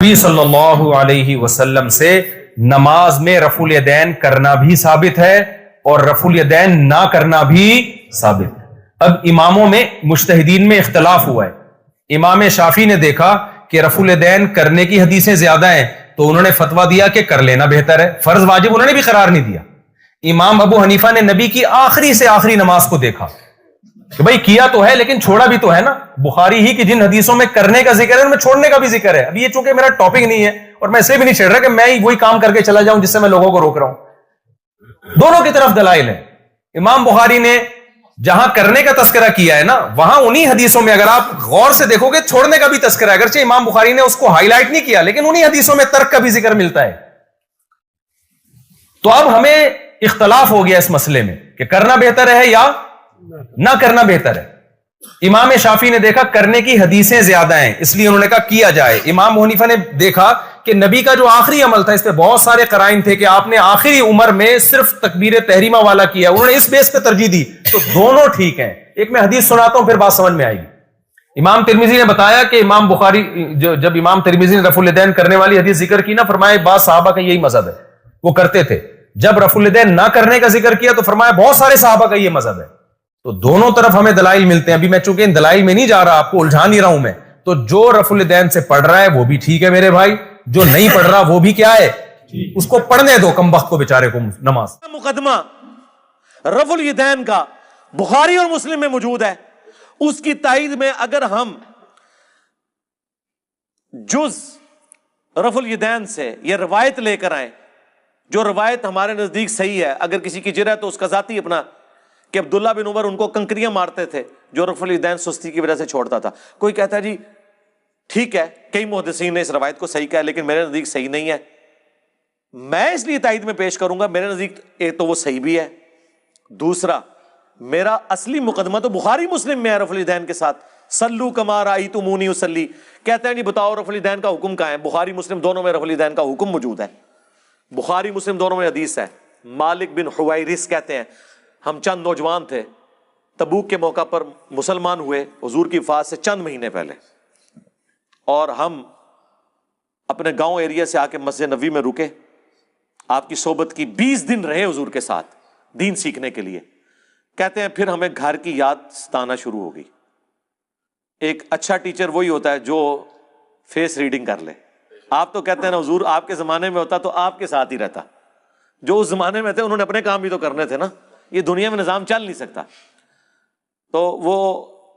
نبی صلی اللہ علیہ وسلم سے نماز میں رفع الیدین کرنا بھی ثابت ہے اور رفع الیدین نہ کرنا بھی ثابت ہے۔ اب اماموں میں مجتہدین میں اختلاف ہوا ہے۔ امام شافعی نے دیکھا کہ رفع الیدین کرنے کی حدیثیں زیادہ ہیں تو انہوں نے فتویٰ دیا کہ کر لینا بہتر ہے، فرض واجب انہوں نے بھی قرار نہیں دیا۔ امام ابو حنیفہ نے نبی کی آخری سے آخری نماز کو دیکھا کہ بھائی کیا تو ہے لیکن چھوڑا بھی تو ہے نا۔ بخاری ہی کی جن حدیثوں میں کرنے کا ذکر ہے ان میں چھوڑنے کا بھی ذکر ہے۔ اب یہ چونکہ میرا ٹاپک نہیں ہے اور میں اسے بھی نہیں چھیڑ رہا کہ میں وہی کام کر کے چلا جاؤں جس سے میں لوگوں کو روک رہا ہوں۔ دونوں کی طرف دلائل ہیں۔ امام بخاری نے جہاں کرنے کا تذکرہ کیا ہے نا وہاں انہی حدیثوں میں اگر آپ غور سے دیکھو گے چھوڑنے کا بھی تذکرہ ہے، اگرچہ امام بخاری نے اس کو ہائی لائٹ نہیں کیا لیکن انہی حدیثوں میں ترک کا بھی ذکر ملتا ہے۔ تو اب ہمیں اختلاف ہو گیا اس مسئلے میں کہ کرنا بہتر ہے یا نہ کرنا بہتر ہے۔ امام شافعی نے دیکھا کرنے کی حدیثیں زیادہ ہیں اس لیے انہوں نے کہا کیا جائے۔ امام حنیفہ نے دیکھا کہ نبی کا جو آخری عمل تھا اس پہ بہت سارے قرائن تھے کہ آپ نے آخری عمر میں صرف تکبیر تحریمہ والا کیا، انہوں نے اس بیس پہ ترجیح دی۔ تو دونوں ٹھیک ہیں۔ ایک میں حدیث سناتا ہوں پھر بات سمجھ میں آئے گی۔ امام ترمذی نے بتایا کہ امام بخاری جب امام ترمذی نے رفع الیدین کرنے والی حدیث ذکر کی نا فرمایا بعض صحابہ کا یہی مذہب ہے، وہ کرتے تھے۔ جب رفع الیدین نہ کرنے کا ذکر کیا تو فرمایا بہت سارے صحابہ کا یہ مذہب ہے۔ تو دونوں طرف ہمیں دلائل ملتے ہیں۔ ابھی میں چونکہ ان دلائل میں نہیں جا رہا، آپ کو الجھا نہیں رہا ہوں میں، تو جو رفع الیدین سے پڑھ رہا ہے وہ بھی ٹھیک ہے میرے بھائی، جو نہیں پڑھ رہا وہ بھی کیا ہے، اس کو پڑھنے دو کم وقت کو بیچارے کو نماز۔ مقدمہ رفع الیدین کا بخاری اور مسلم میں موجود ہے، اس کی تائید میں اگر ہم جز رفع الیدین سے یہ روایت لے کر آئیں جو روایت ہمارے نزدیک صحیح ہے، اگر کسی کی جرأت تو اس کا ذاتی اپنا کہ عبداللہ بن عمر ان کو کنکریاں مارتے تھے جو رفع الیدین سستی کی وجہ سے چھوڑتا تھا۔ کوئی کہتا ہے جی ٹھیک ہے کئی محدثین نے اس روایت کو صحیح کہا لیکن میرے نزدیک صحیح نہیں ہے، میں اس لیے تائید میں پیش کروں گا میرے نزدیک ایک تو وہ صحیح بھی ہے، دوسرا میرا اصلی مقدمہ تو بخاری مسلم میں ہے رفع الیدین کے ساتھ۔ صلو کما رأیتمونی اصلی، کہتے ہیں جی بتاؤ رفع الیدین کا حکم کہاں ہے؟ بخاری مسلم دونوں میں رفع الیدین کا حکم موجود ہے۔ بخاری مسلم دونوں میں حدیث ہے۔ مالک بن حویرث کہتے ہیں ہم چند نوجوان تھے، تبوک کے موقع پر مسلمان ہوئے حضور کی وفات سے چند مہینے پہلے، اور ہم اپنے گاؤں ایریا سے آ کے مسجد نبوی میں رکے، آپ کی صحبت کی، 20 دن رہے حضور کے ساتھ دین سیکھنے کے لیے۔ کہتے ہیں پھر ہمیں گھر کی یاد ستانا شروع ہو گئی۔ ایک اچھا ٹیچر وہی ہوتا ہے جو فیس ریڈنگ کر لے۔ آپ تو کہتے ہیں نا حضور آپ کے زمانے میں ہوتا تو آپ کے ساتھ ہی رہتا، جو اس زمانے میں تھے انہوں نے اپنے کام بھی تو کرنے تھے نا، یہ دنیا میں نظام چل نہیں سکتا۔ تو وہ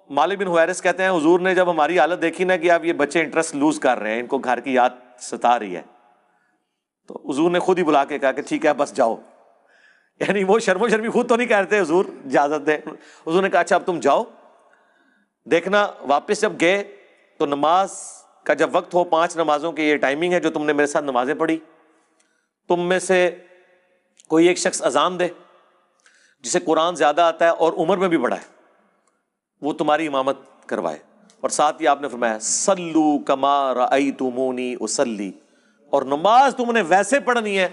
مالک بن حویرث کہتے ہیں حضور نے جب ہماری حالت دیکھی نا کہ اب یہ بچے انٹرسٹ لوز کر رہے ہیں، ان کو گھر کی یاد ستا رہی ہے، تو حضور نے خود ہی بلا کے کہا کہ ٹھیک ہے بس جاؤ۔ یعنی وہ شرم و شرمی خود تو نہیں کہتے حضور اجازت دے، حضور نے کہا اچھا اب تم جاؤ، دیکھنا واپس جب گئے تو نماز کا جب وقت ہو، 5 نمازوں کی یہ ٹائمنگ ہے جو تم نے میرے ساتھ نمازیں پڑھی، تم میں سے کوئی ایک شخص اذان دے جسے قرآن زیادہ آتا ہے اور عمر میں بھی بڑا ہے، وہ تمہاری امامت کروائے۔ اور ساتھ ہی آپ نے فرمایا صلو کما رأیتمونی اصلی، اور نماز تم نے ویسے پڑھنی ہے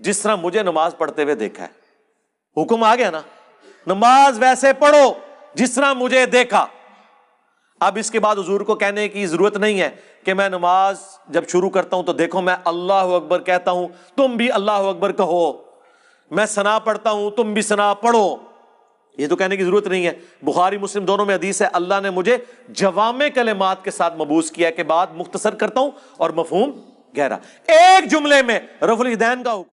جس طرح مجھے نماز پڑھتے ہوئے دیکھا ہے۔ حکم آ گیا نا، نماز ویسے پڑھو جس طرح مجھے دیکھا۔ اب اس کے بعد حضور کو کہنے کی ضرورت نہیں ہے کہ میں نماز جب شروع کرتا ہوں تو دیکھو میں اللہ اکبر کہتا ہوں تم بھی اللہ اکبر کہو، میں ثنا پڑھتا ہوں تم بھی ثنا پڑھو، یہ تو کہنے کی ضرورت نہیں ہے۔ بخاری مسلم دونوں میں حدیث ہے اللہ نے مجھے جوامع کلمات کے ساتھ مبعوث کیا کہ بات مختصر کرتا ہوں اور مفہوم گہرا۔ ایک جملے میں رفع الیدین کا حکم